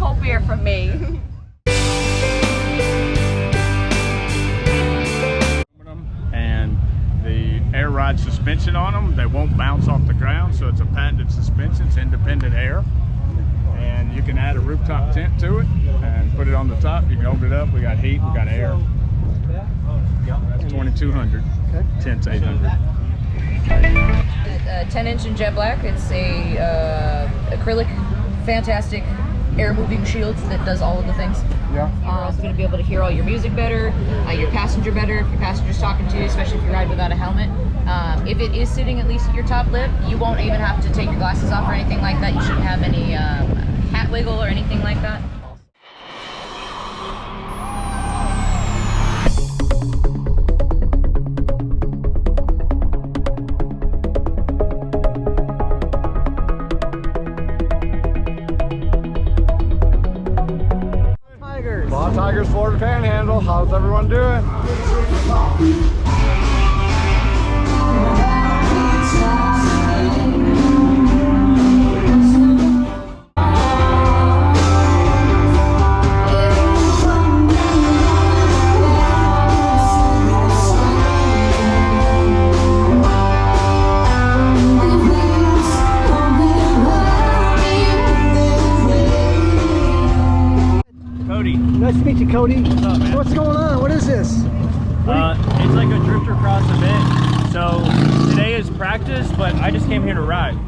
cold beer from me. And the air ride suspension on them, they won't bounce off the ground, so it's a patented suspension. It's independent air, and you can add a rooftop tent to it and put it on the top. You can open it up. We got heat, we got air. That's 2,200. Tent's 800. 10-inch in jet black. It's a acrylic, fantastic air moving shields that does all of the things. Yeah. You're also going to be able to hear all your music better, your passenger better, if your passenger's talking to you, especially if you ride without a helmet. If it is sitting at least at your top lip, you won't even have to take your glasses off or anything like that. You shouldn't have any hat wiggle or anything like that. Law Tigers, Florida Panhandle. How's everyone doing? Nice to meet you, Cody. What's up, man? What's going on? What is this? It's like a drifter cross event. So today is practice, but I just came here to ride.